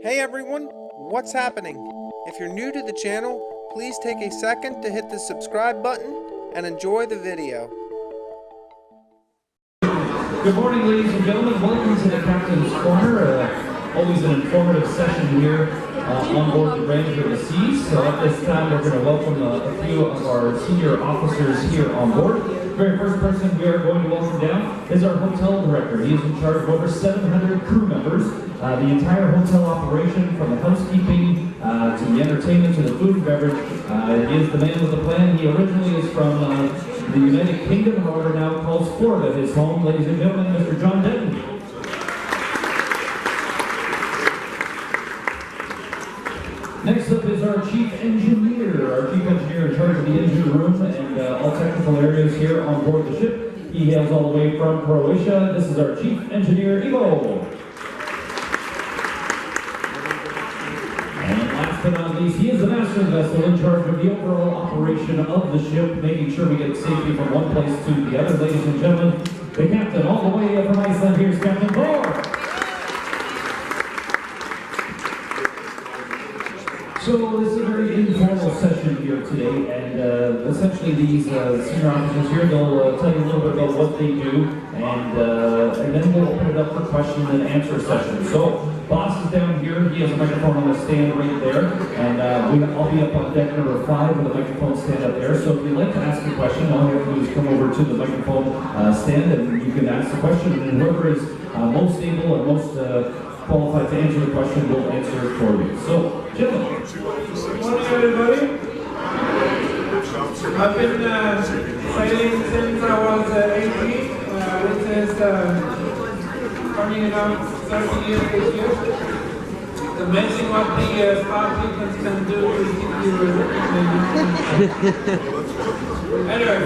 Hey everyone, what's happening? If you're new to the channel, please take a second to hit the subscribe button and enjoy the video. Good morning, ladies and gentlemen. Welcome to the Captain's Corner. Always an informative session here on board the Grandeur of the Seas. So at this time, we're going to welcome a few of our senior officers here on board. The very first person we are going to welcome down is our hotel director. He is in charge of over 700 crew members. The entire hotel operation, from the housekeeping to the entertainment to the food and beverage. He is the man with the plan. He originally is from the United Kingdom, however now calls Florida his home. Ladies and gentlemen, Mr. John Denton. Next up is our chief engineer. Our chief engineer in charge of the engine room and all technical areas here on board the ship. He hails all the way from Croatia. This is our chief engineer, Ivo. And last but not least, he is the master vessel in charge of the overall operation of the ship, making sure we get safely from one place to the other. Ladies and gentlemen, the captain all the way from Iceland, here's Captain Thor. So this is a very informal session here today, and essentially these senior officers here, they'll tell you a little bit about what they do, and then we'll open it up for question and answer session. So boss is down here, he has a microphone on the stand right there, and I'll be up on deck number 5 with a microphone stand up there. So if you'd like to ask a question, all you have to do is come over to the microphone stand and you can ask the question, and whoever is most able or most qualified to answer the question will answer it for you. So, gentlemen. Good morning, everybody. I've been sailing since I was 18, which is turning around 30 years this year. It's amazing what the spa treatments can do to keep you anyway,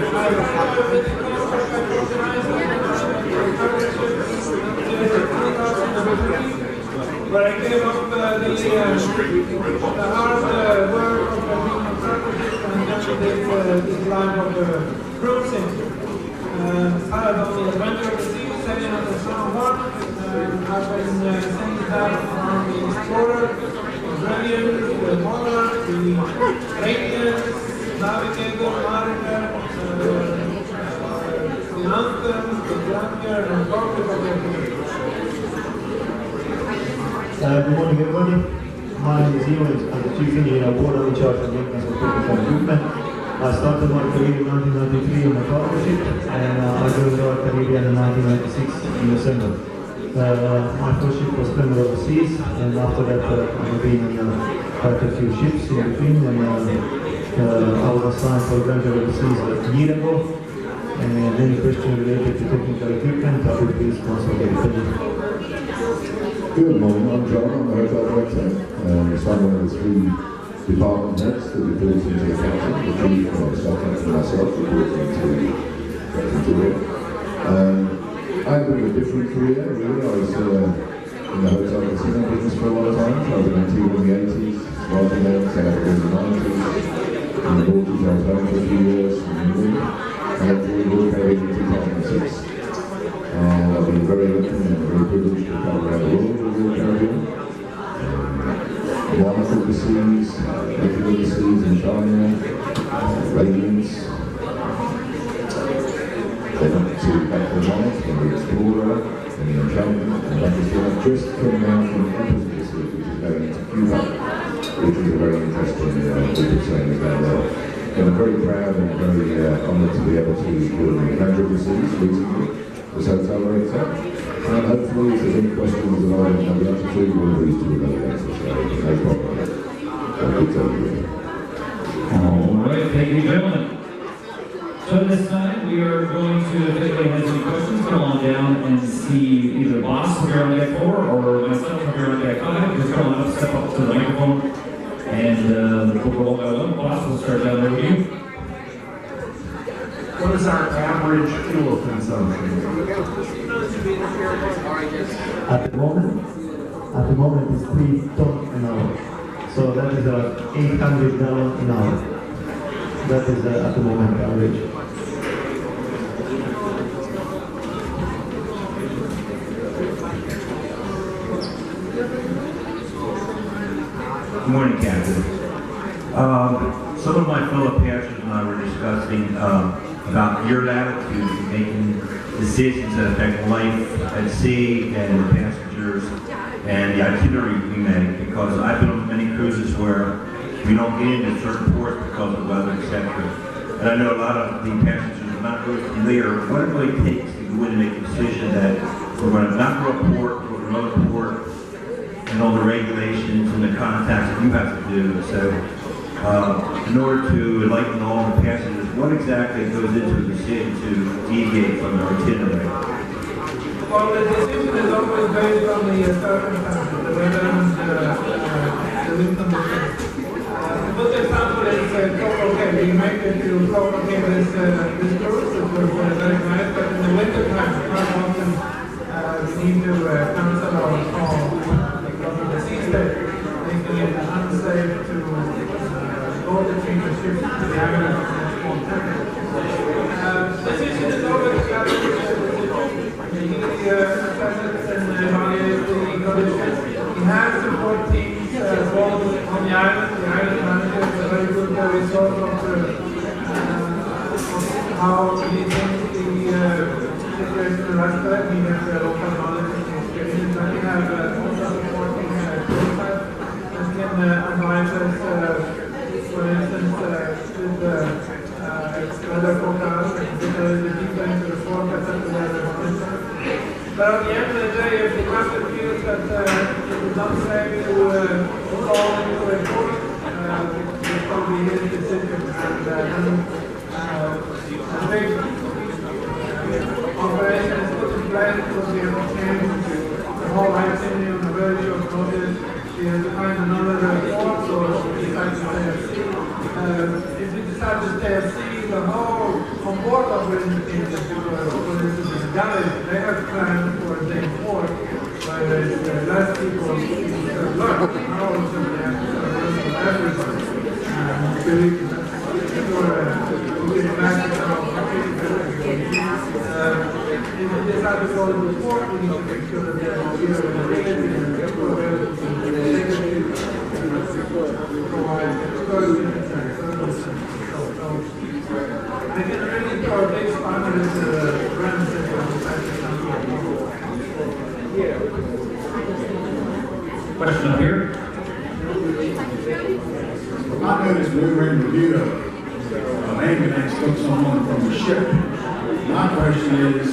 but I gave up the hard work of being a partnership and this life of cruising. I have on the Grandeur of the Seas, sailing on the San Juan. I've been sailing that on the Explorer, the Grandeur, the Monarch, the Radiance, Navigator, Mariner, the Anthem, the Grandeur, and Grandeur. Good morning, everybody. My name is Ivo, I'm the chief engineer on board. I'm in charge of maintenance of technical equipment. I started my career in 1993 in a partnership, and I joined Royal Caribbean in 1996 in December. My first ship was Grandeur overseas, and after that I've been on quite a few ships in between, and I was assigned for Grandeur overseas a year ago. And any question related to technical equipment, I will be responsible. Good morning, I'm John, I'm the hotel director. It's one of the 3 department heads that reports into the captain, the chief, staff captain and myself reporting to Captain Julia. I had a bit of a different career, really. I was in the hotel and casino business for a lot of time. I was in Antigua in the 80s, starting there, South Africa in the 90s. In the Baltics, I was home for a few years in England, and then joined Royal Caribbean in 2006. And I've been very lucky and very privileged to come around the world with Royal Caribbean. Monarch of the Seas, Grandeur of the Seas in China, Radiance. Then up to back to the Monarch, and the Explorer, and the Enchantment, and that is what I've just come out from Empress of the Seas, which is going into Cuba, which is a very interesting group of sailors down there. And I'm very proud and very honoured to be able to join the Grandeur of the Seas recently. As hotel director, and hopefully if there's any questions that I don't have the answer to, we'll please do another answer, so no problem. Good time. Alright, thank you, gentlemen. So this time we are going to, if anybody has any questions, come on down and see either boss here on deck 4 or myself here on deck 5. Just come on up, step up to the microphone, and we'll go one by one. Boss, we'll start down there with you. What is our average fuel consumption? At the moment it's 3 tons an hour. So that is $800 an hour. That is at the moment average. morning, Captain. Some of my fellow passengers and I were discussing about your attitude in making decisions that affect life at sea and the passengers and the itinerary we make, because I've been on many cruises where we don't get into certain ports because of weather, etc. And I know a lot of the passengers are not really familiar with what it really takes to go in and make a decision that we're going to not go to port, go to another port, and all the regulations and the contacts that you have to do. So in order to enlighten all the passengers, what exactly goes into a decision to deviate from the itinerary? Well, the decision is always based on the circumstances, the weather and the wind conditions. A good example is okay, we make it to this cruise, it was very nice, but in the winter time, quite often we need to cancel our call because of the sea state, making it unsafe to go between the ships to the island in a small temperature. Decision is always a decision. He assesses and evaluates the conditions. He has support teams both on the island. The island manager is a very good resource of how he thinks the situation is aspect. He has local knowledge and experience. And we have also supporting tour sites that can advise us, for instance, with weather forecast and the defense the forecast of the weather. But at the end of the day, if the captain feels that it is unsafe to call into a port, it's probably his decision. And the big operation is put in place because we have to change the whole itinerary on a very short notice. We have to find another port, so we decide to stay at sea. If we decide to stay at sea, the whole on-board operation changes because, for instance, the galleys, they have planned for a day port where there's less people to learn. Now also we have to learn from everybody. We can imagine how if we decide to go to the port, we need to make sure that we have a leader in the village and people available to take it to provide excursions and services. I can really throw a big spanner into the grand city of the Question up here. I noticed we were in review of ambulance took someone from the ship. My question is,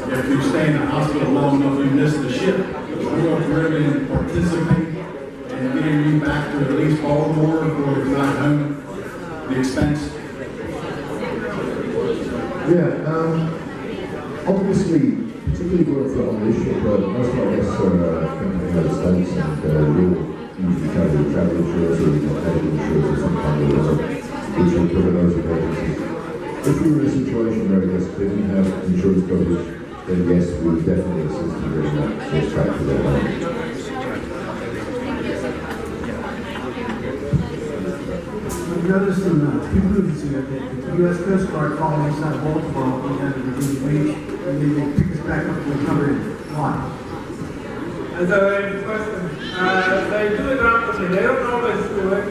if you stay in the hospital long enough, you miss the ship, will the Caribbean participate in getting you back to at least Baltimore or if not home, the expense? Obviously, particularly work on this ship, most of us come from the United States and will usually carry travel insurance or medical insurance or some kind of other, which will cover those emergencies. If we were in a situation where we didn't have insurance coverage, then yes, we would definitely assist in getting those back to their home. I've noticed in two cruises here that the U.S. Coast Guard following us out of Baltimore when we got to Virginia Beach, and then they pick us back up and we cover it. Why? That's a very good question. They do it randomly. They don't always do it.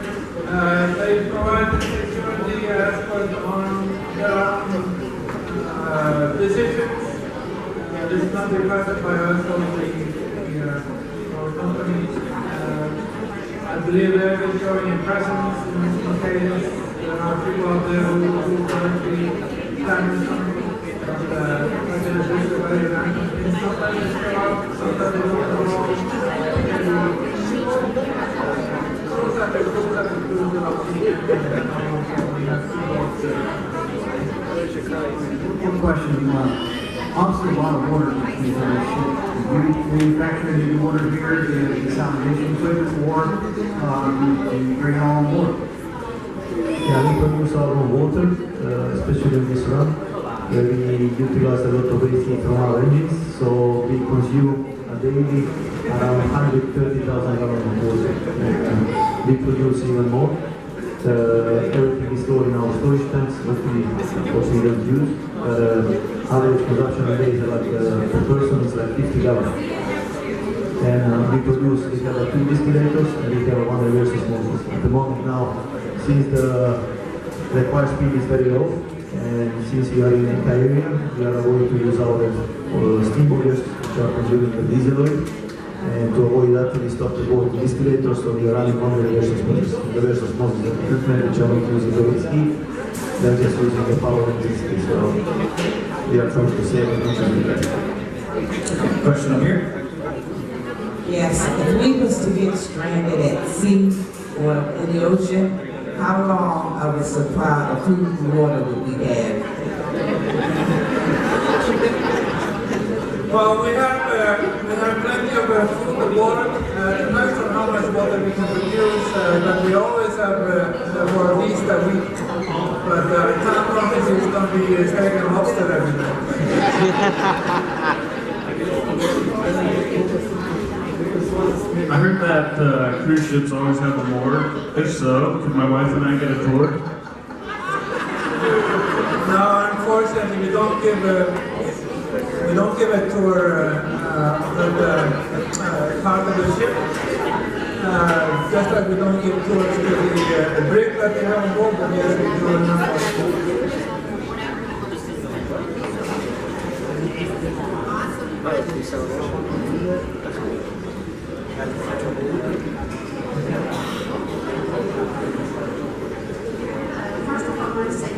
They provide the security aspect on their own decisions. This is not requested by us or our company. I believe they're showing a presence in occasions. There are people out there who currently plan something. Sometimes they fill out, sometimes they don't go wrong. One question. Obviously, a lot of water between the ship. Do you manufacture any water here, the desalination equipment, or you bring it all on board? Yeah, we produce our own water, especially in this run, where we utilize a lot of waste heat from our engines, so we consume daily around 130,000 gallons of water. We produce even more. Everything is stored in our storage tanks, what we don't use. Average consumption a day is like per person is like 50 gallons. And we have 2 distillators and we have 1 reverse osmosis. At the moment now, since the required speed is very low, and since we are in a area, we are going to use our steam boilers which are consuming the diesel oil. And to avoid that, we stopped the both distillators, so we are running on the reverse osmosis. Reverse osmosis equipment which are not using the waste heat, they're just using the power electricity. So we are trying to save as much as we can. Question up here? Yes, if we was to get stranded at sea or in the ocean, how long of a supply of food and water would we have? Well, we have plenty of food and water. It depends on how much water we can produce, but we always have for at least a week. But I can't promise you it's going to be steak and lobster every day. I heard that cruise ships always have a moorer. If so, could my wife and I get a tour? No, unfortunately, we don't give a tour of the part of the ship. Just like we don't give tours to the brig that they have on board, but yes, we do enough. First of all, I want to say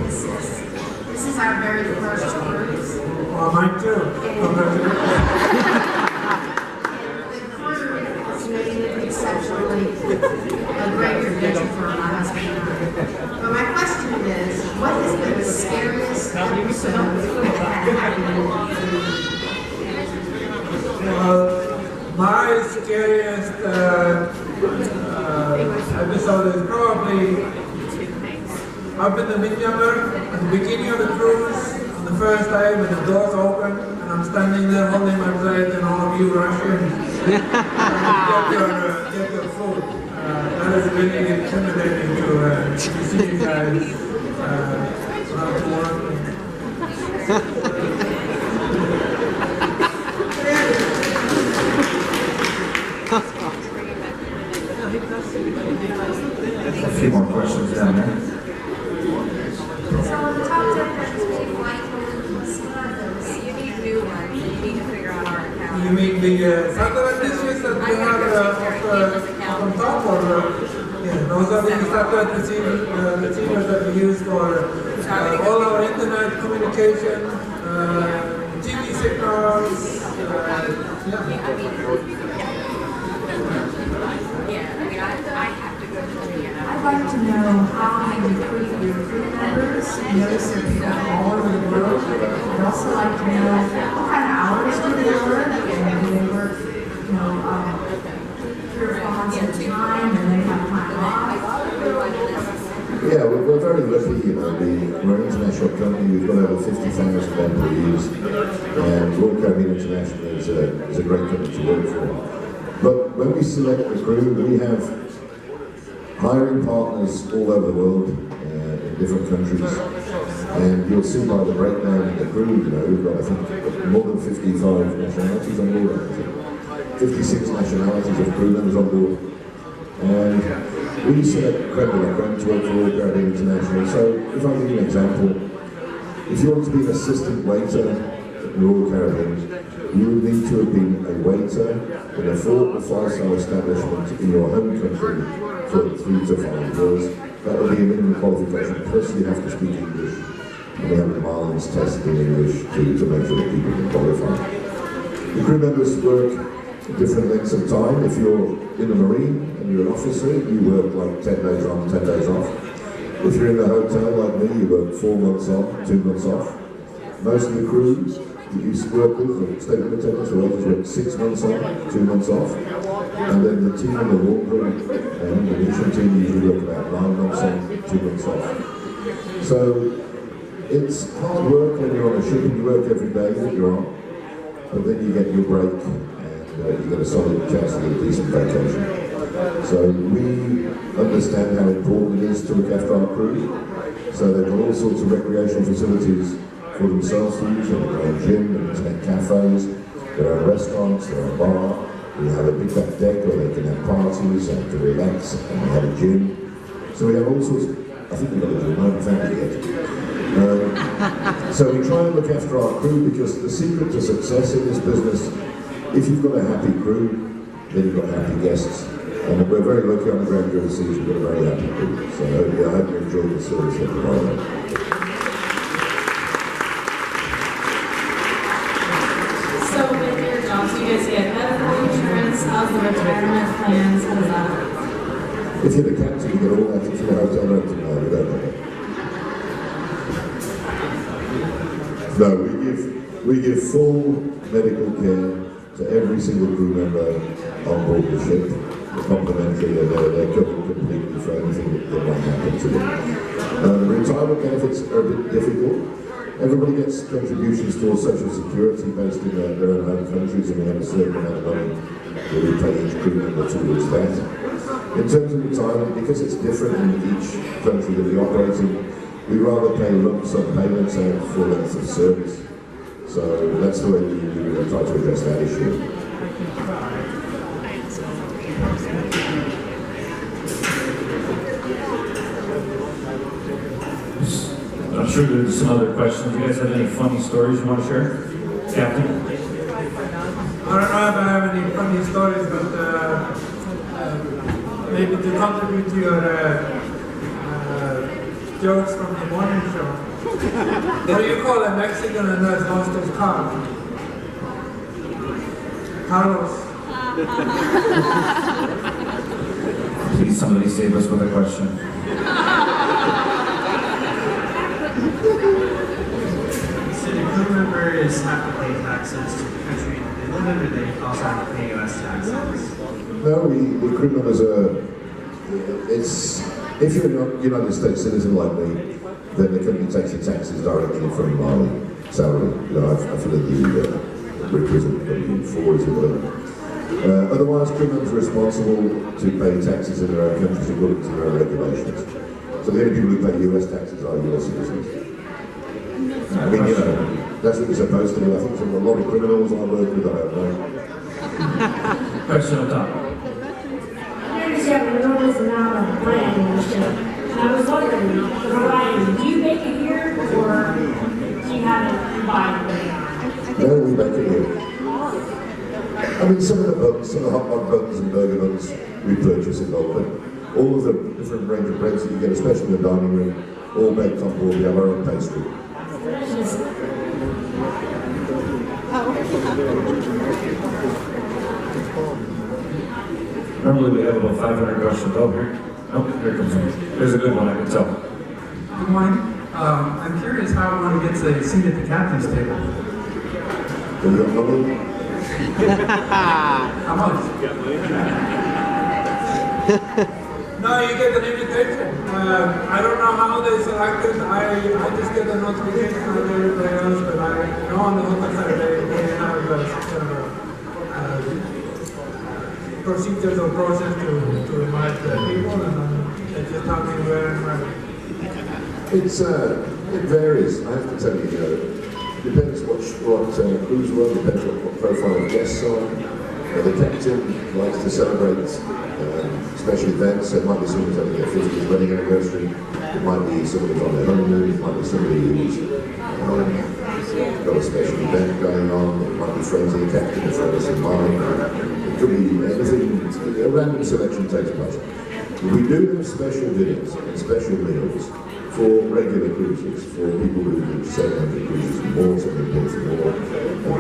this is our very first cruise. Well, mine too. Congratulations. The crew has made it exceptionally a great adventure for my husband and I. But my question is, what has been the scariest episode that happened? My scariest episode is probably up in the Minyamur at the beginning of the cruise, on the first day when the doors open and I'm standing there holding my plate and all of you rush in and get your food. That is really intimidating to see you guys run to work. A few more questions down there. So on the top 10 countries, white women, You need new ones. You need to figure out our account. You mean the satellite dishes that we have on top, or those are the satellite receivers that we use for all our internet communication, TV signals. I'd like to know how you recruit your crew members. Notice there are people all over the world. I'd also like to know what kind of hours do they work, and do they work, 3 or 4 months at a time, and they have time off. Yeah, we're very lucky, we're an international company, we've got over 50,000 employees, and Royal Caribbean International is a great company to work for. But when we select the crew, we have hiring partners all over the world, in different countries, and you'll see by the breakdown in the crew, we've got, I think, more than 55 nationalities on board, 56 nationalities of crew members on board, and we select Grandeur to work for Royal Caribbean International. So, if I give you an example, if you want to be an assistant waiter at Royal Caribbean, you would need to have been a waiter in a 4- or 5-star establishment in your home country for 3 to 5 years. That would be a minimum qualification, plus you have to speak English. And we have the Marlins test in English to make sure that people can qualify. The crew members work different lengths of time. If you're in the Marine and you're an officer, you work like 10 days on, 10 days off. If you're in a hotel like me, you work 4 months on, 2 months off. Most of the crews that you work with, the statement attendants or others, work 6 months on, 2 months off. And then the team in the laundry and the mission team usually work about 9 months on, 2 months off. So it's hard work when you're on a ship and you work every day that you're on, but then you get your break and you get a solid chance to get a decent vacation. So we understand how important it is to look after our crew. So they've got all sorts of recreational facilities for themselves to use. They've got a gym, internet cafes, there are restaurants, there are bar, We have a big back deck where they can have parties and to relax, and we have a gym. So we have all sorts of, I think we've got a gym, I haven't found it yet. So we try and look after our crew, because the secret to success in this business, if you've got a happy crew, then you've got happy guests. And we're very lucky on the Grandeur of the Seas, we've got a very happy crew. So I hope you enjoy the service at the moment. So with your jobs, you guys get medical insurance, how's the retirement plans, how does that work? If you're the captain, you get all that. If you're the hotel director, no, we don't know that. No, we give full medical care to every single crew member on board the ship. It's complimentary, they're covered completely for anything that might happen to them. Retirement benefits are a bit difficult. Everybody gets contributions towards social security based in their own home countries, and we have a certain amount of money that we pay each crew member towards that. In terms of retirement, because it's different in each country that we operate in, we rather pay lump sum payments out for length of service. So that's the way we try to address that issue. I'm sure there's some other questions. You guys have any funny stories you want to share? Captain? I don't know if I have any funny stories, but maybe to contribute to your jokes from the morning show. What do you call a Mexican and that's lost his car? Carlos. Please, somebody save us with a question. So the crew members have to pay taxes to the country they live in, or they also have to pay U.S. taxes? No, the crew members are, if you're a United States citizen like me, then the company takes the taxes directly from my salary. You know, I fill in the requisite W-4s or whatever. Otherwise, crew members are responsible to pay taxes in their own countries according to their own regulations. So the only people who pay US taxes are US citizens. I mean, you know, that's what you're supposed to do. I think from a lot of criminals I work with, I don't know. Question on top. I noticed you have an enormous amount of brand in the ship. And I was wondering, the variety, do you make it here, or do you have it provided? No, we make it here. I mean, some of the buns, some of the hot dog buns and burger buns we purchase in bulk, but all of the different range of breads that you get, especially in the dining room, all baked on board. We have our own pastry. Normally we have about 500 questions. Oh, here. Oh, here comes one. There's a good one, I can tell. Good morning. I'm curious how one gets a seat at the captain's table. How much? No, you get an invitation. I don't know how they select it. I just get a notification like everybody else, but I know on the hotel side they have a kind of procedures or process to invite people, and they just tell me where and where. It varies. I have to tell you, depends what cruise we're on, depends what profile of guests are. The captain likes to celebrate special events. So it might be someone who's having their 50th wedding anniversary. It might be someone who's on their honeymoon. It might be somebody who's got a special event going on. It might be friends of the captain, friends of mine. It could be anything. A random selection takes place. We do have special dinners and special meals for regular cruises, for people who do 700 cruises and more, 700 points and more,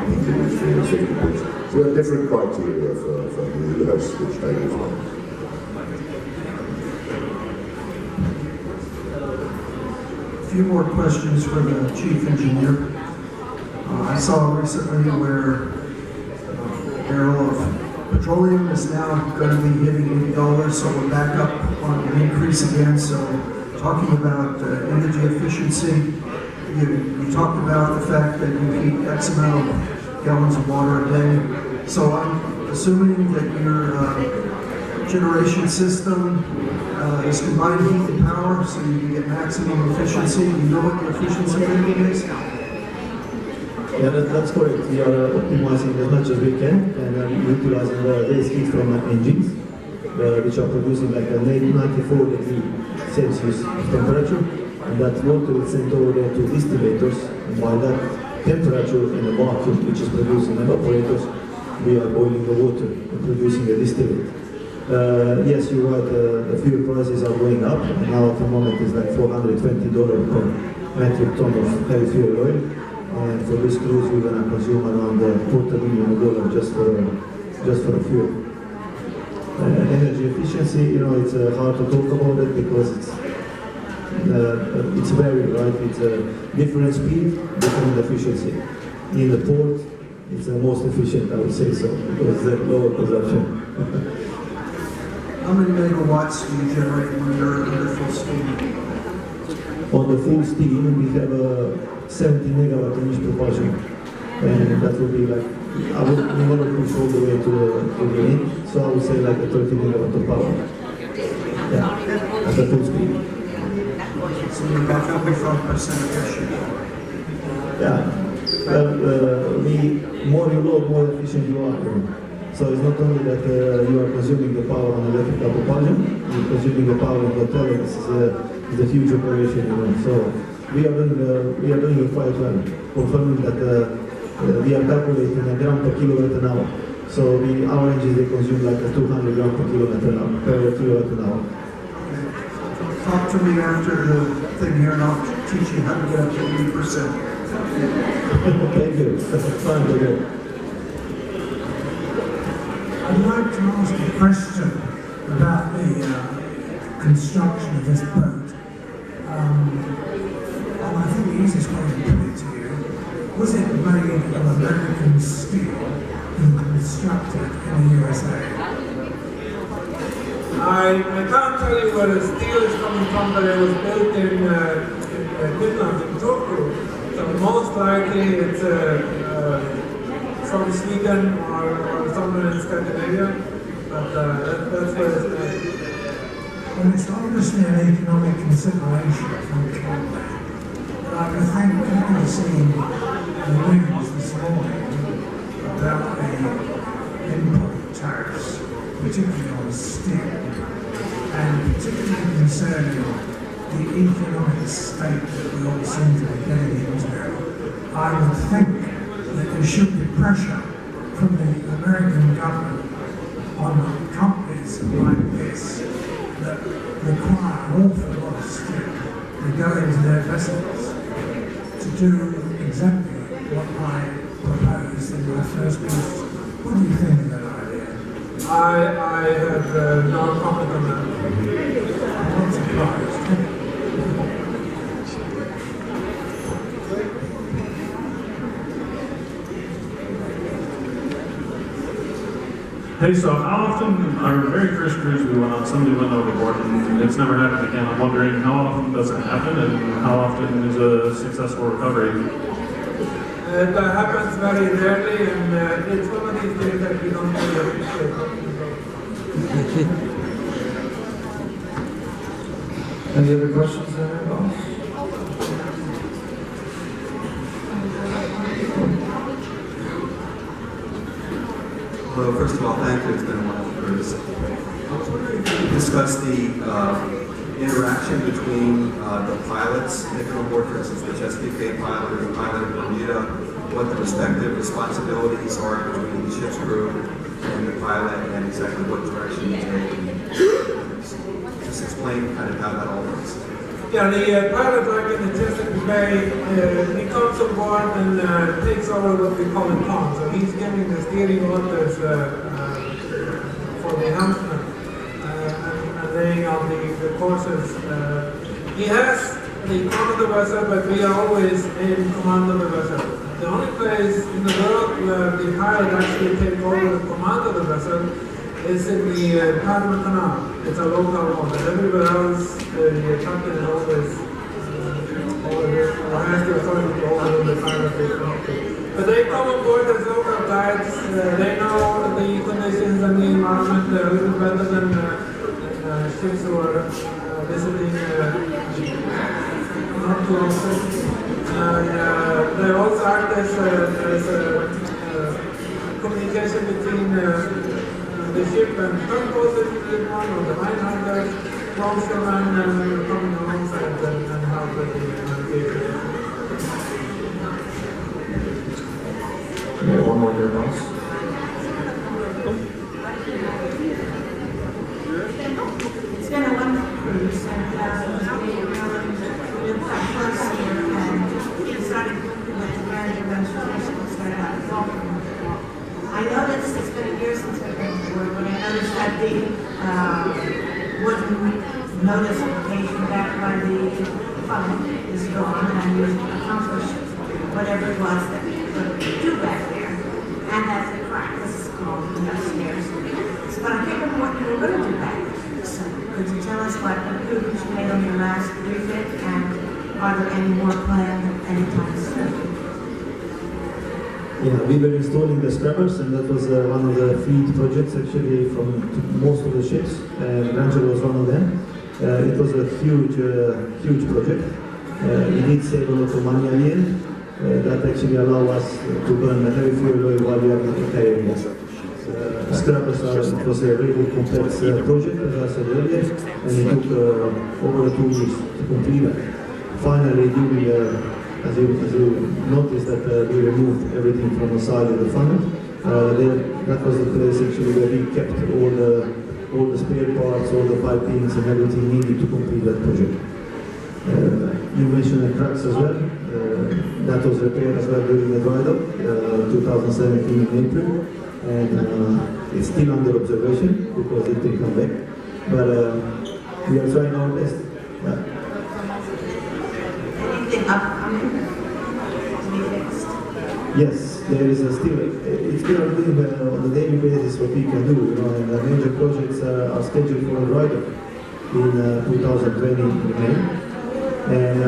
people who do 350 points. So we have different criteria for who hosts which tables on. A few more questions for the chief engineer. I saw recently where a barrel of petroleum is now going to be hitting $80, so we're back up on an increase again. So talking about energy efficiency, you talked about the fact that you heat X amount of gallons of water a day. So I'm assuming that your generation system is combined heat and power, so you can get maximum efficiency. You know what the efficiency rating is? Yeah, that's correct. We are optimizing as much as we can and utilizing the waste heat from engines, which are producing like a 94 degree Celsius temperature, and that water is sent over there to distillators, and by that temperature and the vacuum which is producing evaporators, we are boiling the water and producing a distillate. Yes, you're right, the fuel prices are going up, and now at the moment it's like $420 per metric ton of heavy fuel oil. And for this cruise, we're going to consume around $250 million just for the fuel. Energy efficiency, it's hard to talk about it because it's varied, right? It's a different speed, different efficiency. In the port, it's the most efficient, I would say so, because it's lower consumption. How many megawatts do you generate when you're under full steam? On the full steam, we have a 70 megawatt in each propulsion, and that would be like, I would never push all the way to the end, so I would say like a 30 megawatt of power. Yeah, at the full speed. So you're about 45% of your ship. Yeah, the more you load, more efficient you are. So it's not only that you are consuming the power on electrical propulsion, you're consuming the power in hotel. This is a huge operation, So we are doing it quite well, confirming that we are calculating a gram per kilowatt an hour. So our engines, they consume like a 200 gram per kilowatt an hour. Talk to me after the thing here, and I'll teach you how to get up to 80%. Thank you. Fine to do. I'd like to ask a question about the construction of this boat. And I think the easiest way to put it to you, was it made of American steel and constructed in the USA? I can't tell you where the steel is coming from, but it was built in Finland, in Turku. So most likely it's from Sweden or somewhere in Scandinavia, but that's where it's made. Well, it's obviously an economic consideration from the company. But I think people seeing the news this morning about the import tariffs, particularly on steel, and particularly concerning the economic state that we all seem to be getting into, I would think that there should be pressure from the American government on companies like this that require an awful lot of steel that go into their vessels to do exactly what I proposed in my first question. What do you think of that idea? I have no comment on that. I'm not surprised. Hey, so how often, our very first cruise we went on, somebody went overboard and it's never happened again. I'm wondering how often does it happen and how often is a successful recovery? It happens very rarely, and it's one of these things that we don't really appreciate. Any other questions there, boss? Well, first of all, thank you. It's been a wonderful cruise. I was wondering if you could discuss the interaction between the pilots that come aboard, for instance, the Chesapeake Bay pilot or the pilot of Bermuda, what the respective responsibilities are between the ship's crew and the pilot, and exactly what direction he's taking. Just explain kind of how that all works. Yeah, the pilot, like in the Chesapeake Bay, he comes aboard and takes over what we call a con. So he's giving the steering orders for the helmsman and laying on the courses. He has the command of the vessel, but we are always in command of the vessel. The only place in the world where the pilot actually takes over the command of the vessel is in the Panama Canal. It's a local one, and everywhere else the captain is always has the authority to overrule the pilot they come to. But they come aboard as local guides. They know the conditions and the environment a little better than ships who are visiting not too often. And they also act as communication between the ship and purpose is one, or the minehunters, longshoremen coming alongside and help with the navigation. Yeah, one more here, boss. It's been a wonderful cruise, and we really quite close here, and we started with the Grandeur registration, started out in Baltimore. I noticed, it's been a year since I've been to work, but I noticed that the wooden notification back by the phone is gone, and you accomplished whatever it was that we could do back there, and that the practice is called upstairs. So, but I think of what you were going to do back there. So could you tell us what improvements you made on your last refit, and are there any more planned anytime soon? Yeah, we were installing the scrubbers, and that was one of the fleet projects actually from most of the ships. Grandeur was one of them. It was a huge project. We did save a lot of money at the end. That actually allowed us to burn heavy fuel oil while we are repairing it. Scrubbers it was a really complex project, as I said earlier, and it took over 2 years to complete that. Finally, during as you noticed that we removed everything from the side of the funnel. That was the place actually where we kept all the spare parts, all the pipings and everything needed to complete that project. You mentioned the cracks as well. That was repaired as well during the dry dock, 2017 in April, and it's still under observation because it will come back. But we are trying our best. Anything upcoming to be fixed? Yes, there is still, it's been on a daily basis what we can do, and the major projects are scheduled for a dry dock in 2020 in May, and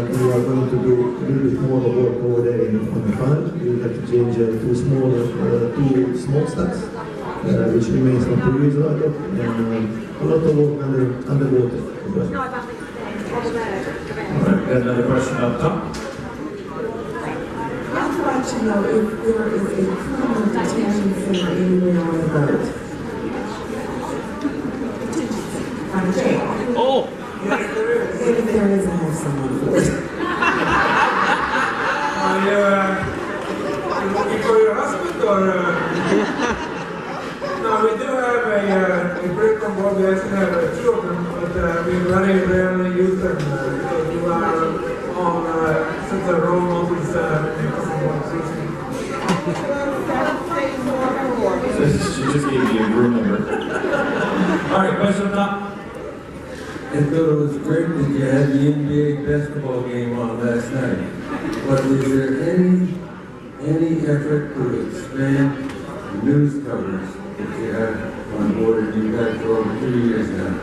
we are going to do a little bit more work over there on the funnel. We have to change two smokestacks, which remains from previous dry dock, and a lot of work underwater as well. Alright, got another question up top. I'd like to know if there is a permanent detention center anywhere on the boat. On jail. Oh! Yes, there is. And if there is, I have someone for it. Are you looking for your husband, or? No, we do have a break on board. We actually have two of them, but we very rarely use them because we are on such a role models She just gave me a room number. Alright, question up top. I thought it was great that you had the NBA basketball game on last night. But is there any effort to expand the news coverage that you have on board and you've had for over 2 years now?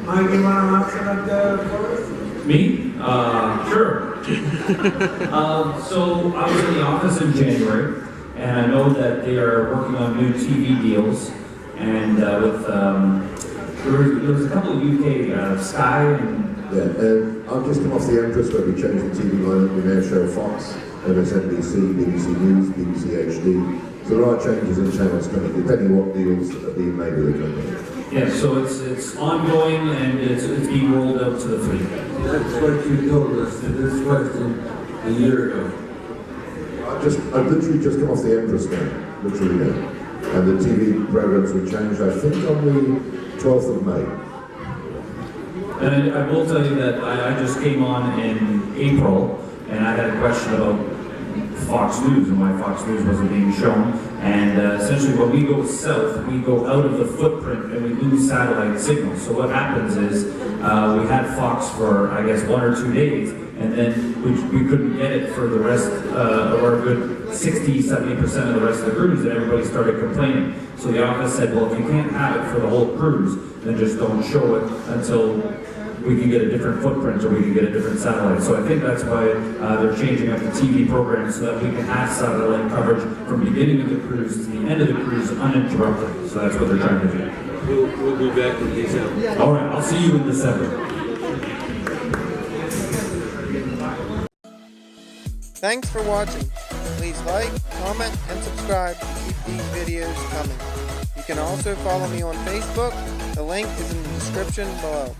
Mike, you want to answer that for us? Me? Sure. So I was in the office in January, and I know that they are working on new TV deals, and with there was a couple of UK Sky and I've just come off the Empress where we changed the TV lineup. We now show Fox, MSNBC, BBC News, BBC HD. So there are changes in channels coming, depending what deals are being made with the company. yeah, so it's ongoing and it's being rolled out to the fleet. That's what you told us to this question a year ago. I've literally just come off the Empress now, literally now. And the TV programs were changed, I think, on the 12th of May. And I will tell you that I just came on in April, and I had a question about Fox News and why Fox News wasn't being shown. And essentially when we go south, we go out of the footprint and we lose satellite signals. So what happens is we had Fox for, I guess, 1 or 2 days, and then we couldn't get it for the rest of our good 60-70% of the rest of the cruise, and everybody started complaining. So the office said, well, if you can't have it for the whole cruise, then just don't show it until we can get a different footprint or we can get a different satellite. So I think that's why they're changing up the TV program so that we can have satellite coverage from the beginning of the cruise to the end of the cruise uninterrupted. So that's what they're trying to do. We'll be back in December. All right, I'll see you in December. Thanks for watching. Please like, comment, and subscribe to keep these videos coming. You can also follow me on Facebook. The link is in the description below.